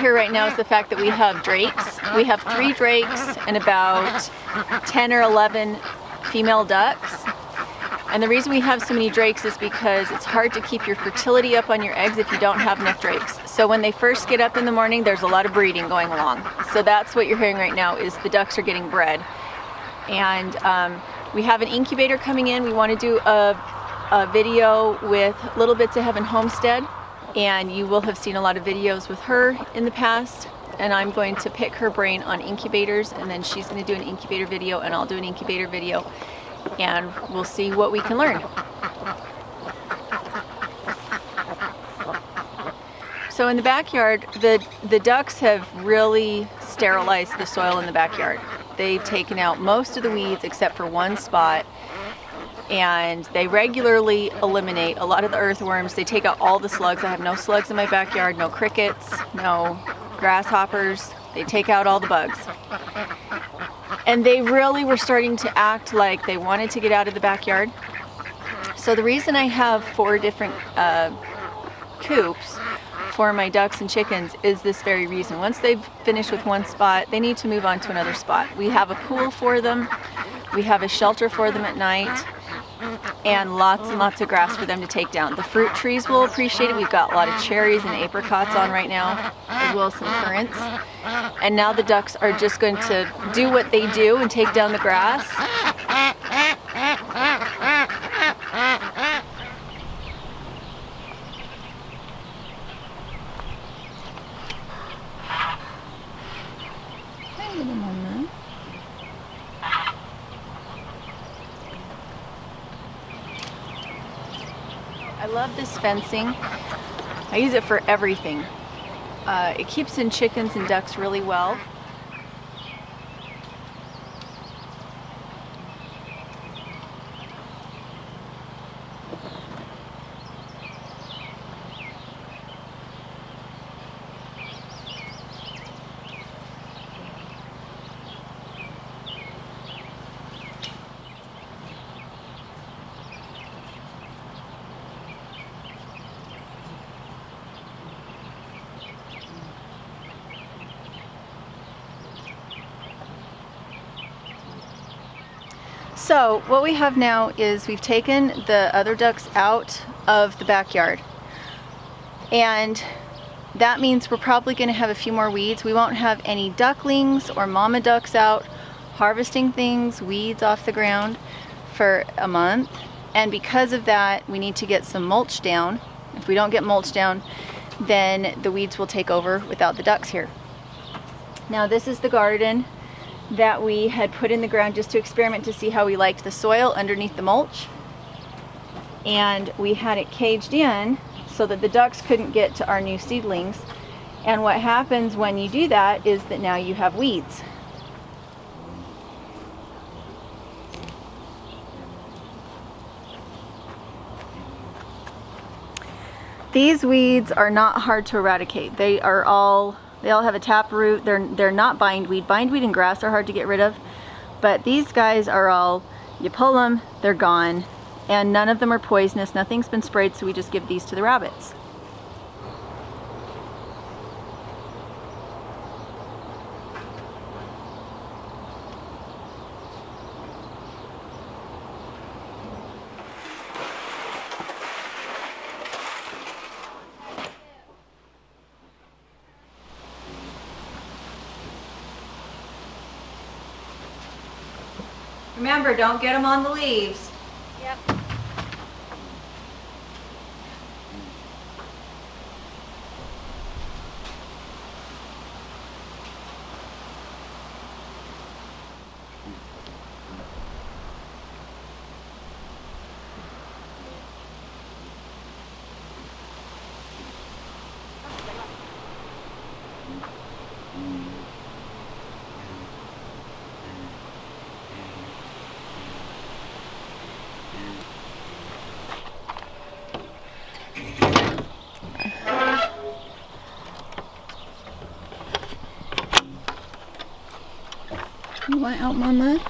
here right now is the fact that we have drakes. We have 3 drakes and about 10 or 11 female ducks. And the reason we have so many drakes is because it's hard to keep your fertility up on your eggs if you don't have enough drakes. So when they first get up in the morning, there's a lot of breeding going along. So that's what you're hearing right now, is the ducks are getting bred. And we have an incubator coming in. We want to do a video with Little Bits of Heaven Homestead. And you will have seen a lot of videos with her in the past. And I'm going to pick her brain on incubators. And then she's going to do an incubator video and I'll do an incubator video. And we'll see what we can learn. So in the backyard, the ducks have really sterilized the soil in the backyard. They've taken out most of the weeds except for one spot, and they regularly eliminate a lot of the earthworms. They take out all the slugs. I have no slugs in my backyard, no crickets, no grasshoppers. They take out all the bugs. And they really were starting to act like they wanted to get out of the backyard. So the reason I have 4 different coops for my ducks and chickens is this very reason. Once they've finished with one spot, they need to move on to another spot. We have a pool for them, we have a shelter for them at night, and lots of grass for them to take down. The fruit trees will appreciate it. We've got a lot of cherries and apricots on right now, as well as some currants. And now the ducks are just going to do what they do and take down the grass. Hi, little mama. I love this fencing. I use it for everything. It keeps in chickens and ducks really well. So what we have now is we've taken the other ducks out of the backyard, and that means we're probably going to have a few more weeds. We won't have any ducklings or mama ducks out harvesting things, weeds off the ground for a month, and because of that we need to get some mulch down. If we don't get mulch down, then the weeds will take over without the ducks here. Now this is the garden that we had put in the ground just to experiment to see how we liked the soil underneath the mulch, and we had it caged in so that the ducks couldn't get to our new seedlings. And what happens when you do that is that now you have weeds. These weeds are not hard to eradicate. They all have a taproot. They're not bindweed. Bindweed and grass are hard to get rid of, but these guys are all, you pull them, they're gone, and none of them are poisonous. Nothing's been sprayed, so we just give these to the rabbits. Remember, don't get them on the leaves. Yep. You want out, Mama?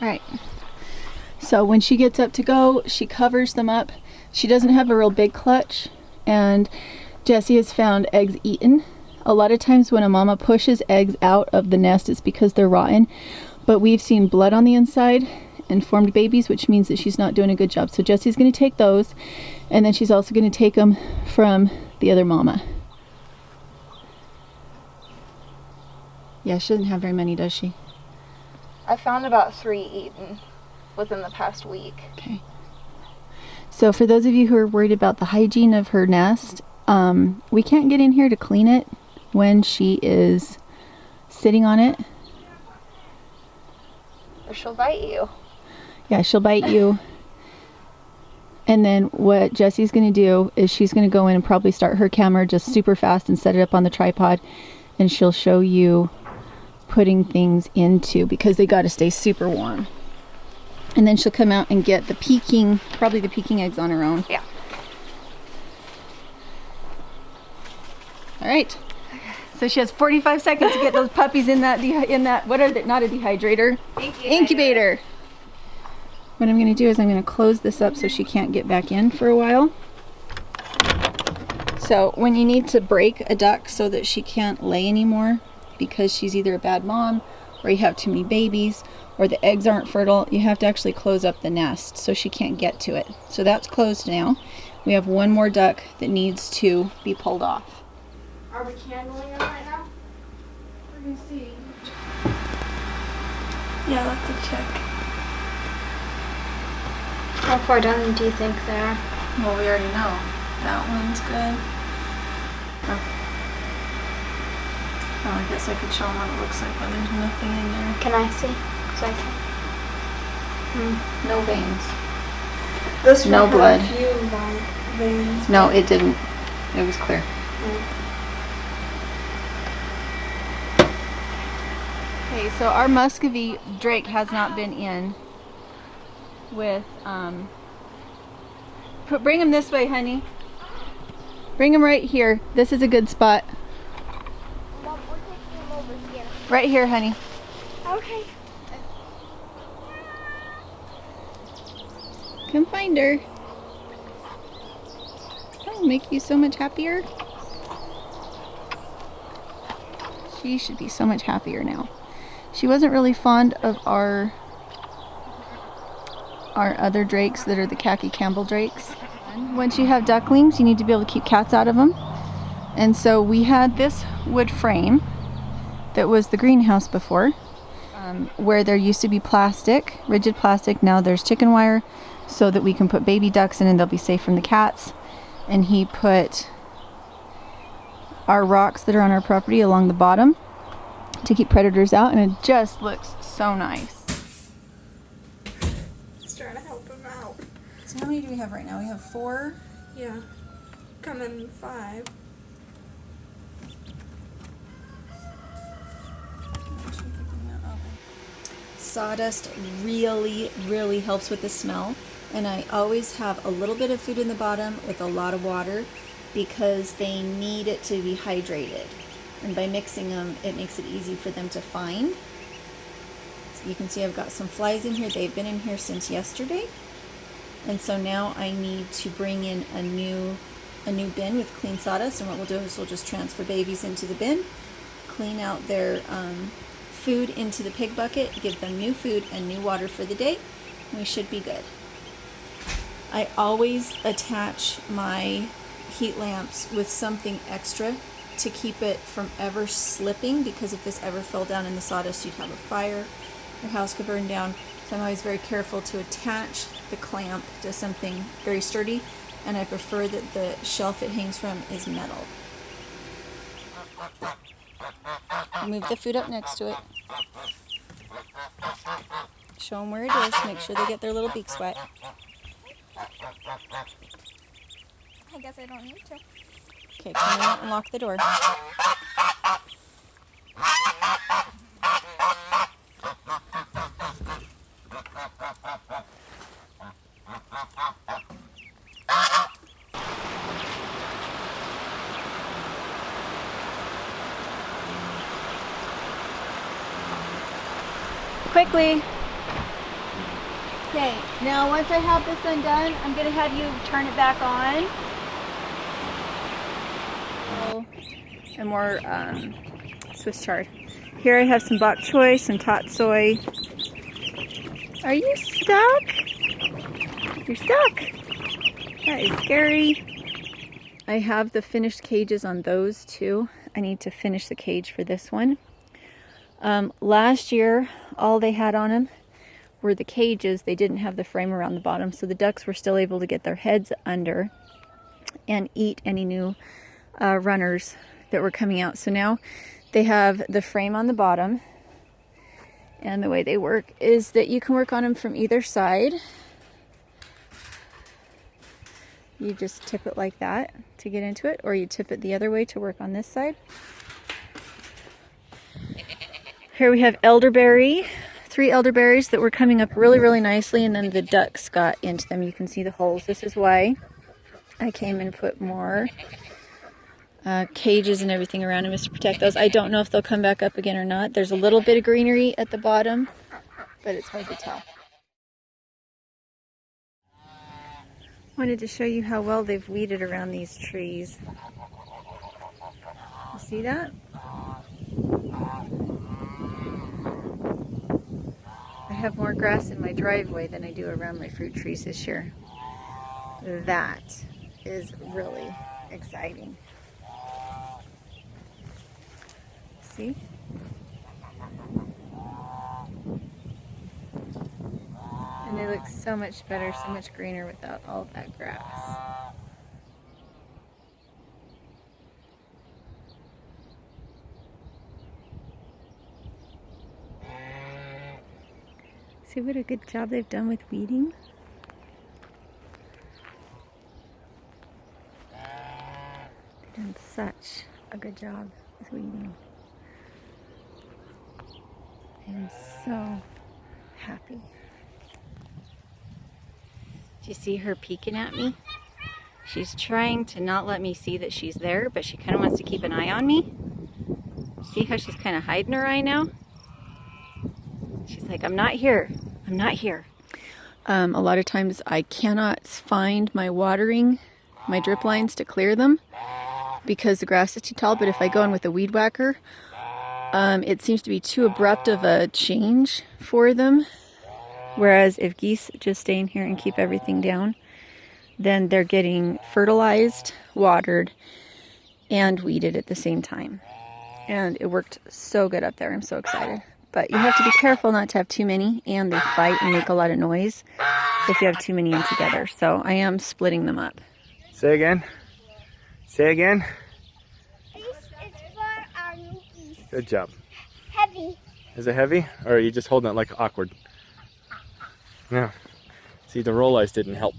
Alright, so when she gets up to go, she covers them up. She doesn't have a real big clutch, and Jessie has found eggs eaten. A lot of times when a mama pushes eggs out of the nest, it's because they're rotten, but we've seen blood on the inside and formed babies, which means that she's not doing a good job. So Jessie's going to take those, and then she's also going to take them from the other mama. Yeah, she doesn't have very many, does she? I found about 3 eaten within the past week. Okay. So for those of you who are worried about the hygiene of her nest, we can't get in here to clean it when she is sitting on it. Or she'll bite you. Yeah, she'll bite you. And then what Jessie's going to do is she's going to go in and probably start her camera just super fast and set it up on the tripod, and she'll show you putting things into, because they got to stay super warm. And then she'll come out and get the peking, probably the peking eggs on her own. Yeah. All right. So she has 45 seconds to get those puppies in that what are they? Not a dehydrator. Incubator. What I'm going to do is I'm going to close this up so she can't get back in for a while. So when you need to break a duck so that she can't lay anymore because she's either a bad mom or you have too many babies or the eggs aren't fertile, you have to actually close up the nest so she can't get to it. So that's closed now. We have one more duck that needs to be pulled off. Are we candling them right now? We're gonna see. Yeah, that's a check. How far down do you think they are? Well, we already know. That one's good. Oh, I guess I could show them what it looks like when there's nothing in there. Can I see? So I can. No veins. This one No had blood. a few veins. No, it didn't. It was clear. Okay, so our Muscovy Drake has not been in with, bring him this way, honey. Bring him right here. This is a good spot. Mom, we're taking him over here. Right here, honey. Okay. Come find her. That'll make you so much happier. She should be so much happier now. She wasn't really fond of our other drakes that are the khaki Campbell drakes. Once you have ducklings, you need to be able to keep cats out of them. And so we had this wood frame that was the greenhouse before, where there used to be plastic, rigid plastic. Now there's chicken wire so that we can put baby ducks in and they'll be safe from the cats. And he put our rocks that are on our property along the bottom to keep predators out, and it just looks so nice. Just trying to help him out. So how many do we have right now? We have 4. Yeah. Coming 5. Sawdust really helps with the smell, and I always have a little bit of food in the bottom with a lot of water because they need it to be hydrated, and by mixing them it makes it easy for them to find. So you can see I've got some flies in here. They've been in here since yesterday, and so now I need to bring in a new bin with clean sawdust, and what we'll do is we'll just transfer babies into the bin, clean out their food into the pig bucket, give them new food and new water for the day, and we should be good. I always attach my heat lamps with something extra to keep it from ever slipping, because if this ever fell down in the sawdust, you'd have a fire, your house could burn down. So I'm always very careful to attach the clamp to something very sturdy, and I prefer that the shelf it hangs from is metal. Move the food up next to it. Show them where it is. Make sure they get their little beaks wet. I guess I don't need to. Okay, come in and lock the door. Quickly. Okay, now once I have this undone, I'm going to have you turn it back on. And more Swiss chard. Here I have some bok choy, some tot soy. Are you stuck? You're stuck. That is scary. I have the finished cages on those too. I need to finish the cage for this one. Last year, all they had on them were the cages. They didn't have the frame around the bottom, so the ducks were still able to get their heads under and eat any new runners that were coming out. So now they have the frame on the bottom, and the way they work is that you can work on them from either side. You just tip it like that to get into it, or you tip it the other way to work on this side. Here we have elderberry, 3 elderberries that were coming up really, really nicely, and then the ducks got into them. You can see the holes. This is why I came and put more cages and everything around them, is to protect those. I don't know if they'll come back up again or not. There's a little bit of greenery at the bottom, but it's hard to tell. Wanted to show you how well they've weeded around these trees. You see that? I have more grass in my driveway than I do around my fruit trees this year. That is really exciting. See? And they look so much better, so much greener without all that grass. See what a good job they've done with weeding? They've done such a good job with weeding. I'm so happy. Do you see her peeking at me? She's trying to not let me see that she's there, but she kind of wants to keep an eye on me. See how she's kind of hiding her eye now? She's like, I'm not here. I'm not here. A lot of times I cannot find my watering, my drip lines to clear them because the grass is too tall, but if I go in with a weed whacker, it seems to be too abrupt of a change for them. Whereas if geese just stay in here and keep everything down, then they're getting fertilized, watered, and weeded at the same time. And it worked so good up there. I'm so excited. But you have to be careful not to have too many, and they fight and make a lot of noise if you have too many in together. So I am splitting them up. Say again. Say again. This is for our new geese. Good job. Heavy. Is it heavy? Or are you just holding it like awkward? No. See, the roll eyes didn't help.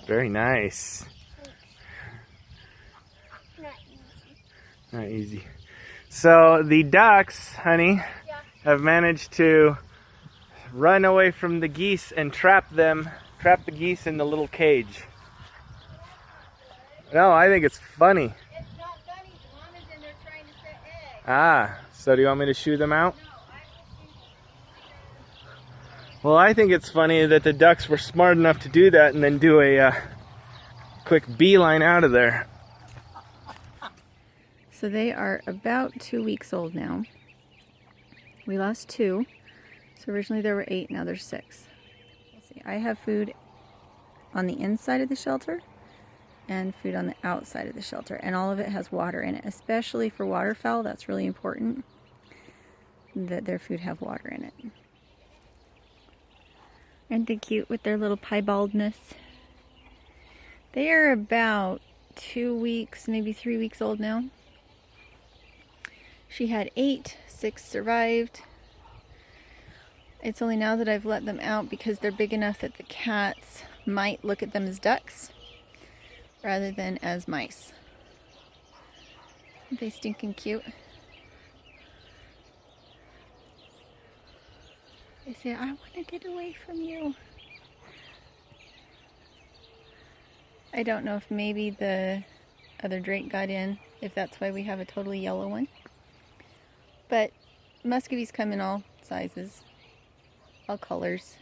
Very nice. Not easy. Not easy. So the ducks, honey, have managed to run away from the geese and trap the geese in the little cage. No, I think it's funny. It's not funny. The mama's in there trying to set eggs. Ah, so do you want me to shoo them out? No, I will. Well, I think it's funny that the ducks were smart enough to do that and then do a quick beeline out of there. So they are about 2 weeks old now. We lost 2. So originally there were 8, now there's 6. Let's see. I have food on the inside of the shelter and food on the outside of the shelter, and all of it has water in it, especially for waterfowl. That's really important that their food have water in it. Aren't they cute with their little piebaldness? They are about 2 weeks, maybe 3 weeks old now. She had 8, 6 survived. It's only now that I've let them out because they're big enough that the cats might look at them as ducks rather than as mice. Aren't they stinking cute? They say, I want to get away from you. I don't know if maybe the other drake got in if that's why we have a totally yellow one. But Muscovies come in all sizes, all colors.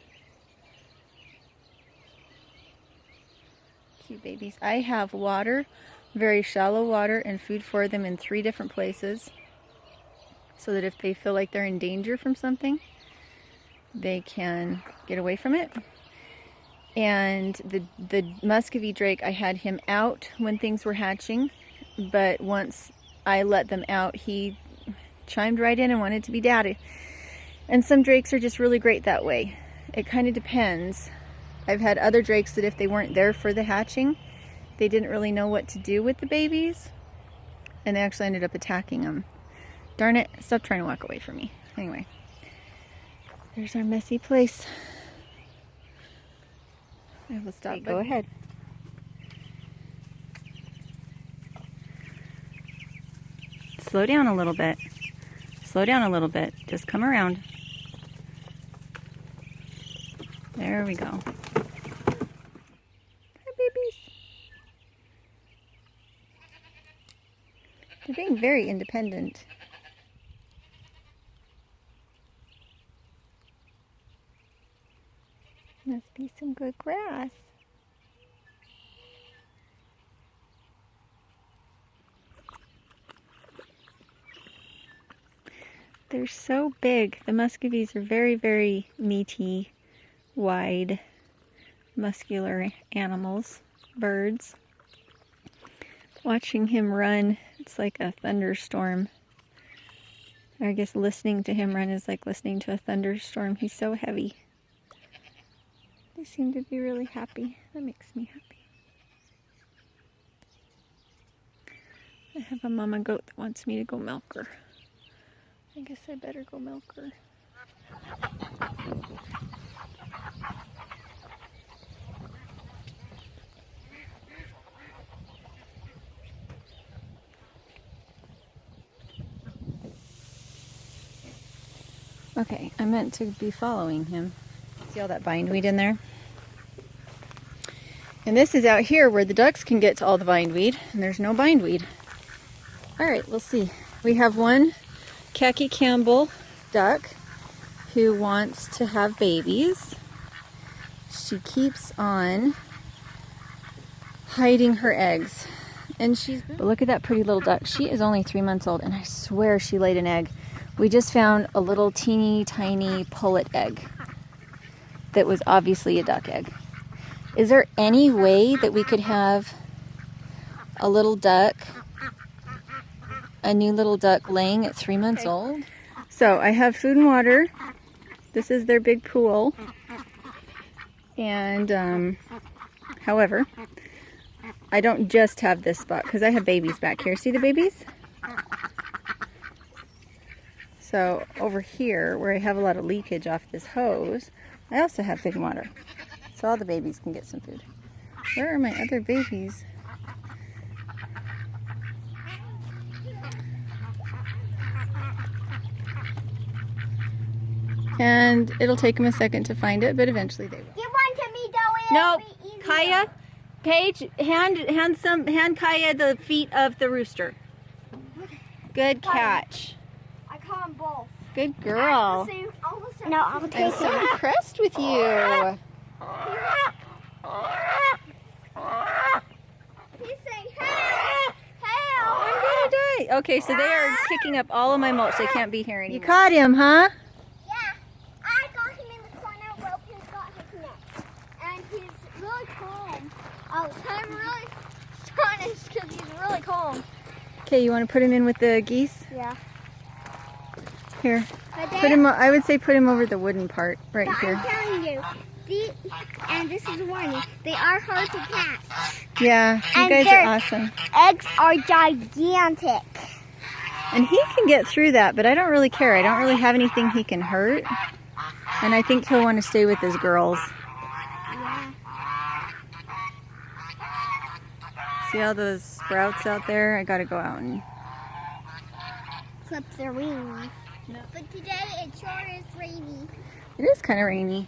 Cute babies. I have water, very shallow water, and food for them in 3 different places, so that if they feel like they're in danger from something, they can get away from it. And the Muscovy drake, I had him out when things were hatching, but once I let them out, he chimed right in and wanted to be daddy. And some drakes are just really great that way. It kind of depends. I've had other drakes that if they weren't there for the hatching, they didn't really know what to do with the babies, and they actually ended up attacking them. Darn it, stop trying to walk away from me. Anyway, there's our messy place. I will stop. Go ahead. Slow down a little bit. Slow down a little bit. Just come around. There we go. Hi, babies. They're being very independent. Must be some good grass. They're so big. The Muscovies are very, very meaty, wide, muscular animals, birds. Watching him run, it's like a thunderstorm. I guess listening to him run is like listening to a thunderstorm. He's so heavy. They seem to be really happy. That makes me happy. I have a mama goat that wants me to go milk her. I guess I better go milk her. Okay, I meant to be following him. See all that bindweed in there? And this is out here where the ducks can get to all the bindweed, and there's no bindweed. All right, we'll see. We have one Khaki Campbell duck who wants to have babies. She keeps on hiding her eggs. And but look at that pretty little duck. She is only 3 months old, and I swear she laid an egg. We just found a little teeny tiny pullet egg that was obviously a duck egg. Is there any way that we could have a little duck, a new little duck laying at 3 months old? So I have food and water. This is their big pool. And however, I don't just have this spot because I have babies back here. See the babies? So over here, where I have a lot of leakage off this hose, I also have food and water. So all the babies can get some food. Where are my other babies? And it'll take them a second to find it, but eventually they will. Give one to me, though. No, Kaya, Paige, hand Kaya the feet of the rooster. Good catch. I caught them both. Good girl. No, I'll I'm take so it. impressed with you. He's saying, help! Help! I'm gonna die. Okay, so they are picking up all of my mulch. They can't be here anymore. You caught him, huh? Yeah, I got him in the corner. Wilkins got his neck. And he's really calm. I'm really astonished because he's really calm. Okay, you want to put him in with the geese? Yeah. Here. But Put him. I would say put him over the wooden part right but here. I'm telling you, and this is a warning, they are hard to catch. Yeah, you And guys are they're- awesome. Eggs are gigantic. And he can get through that, but I don't really care. I don't really have anything he can hurt. And I think he'll want to stay with his girls. Yeah. See all those sprouts out there? I gotta go out and... Clip their wings. No. But today it sure is rainy. It is kind of rainy.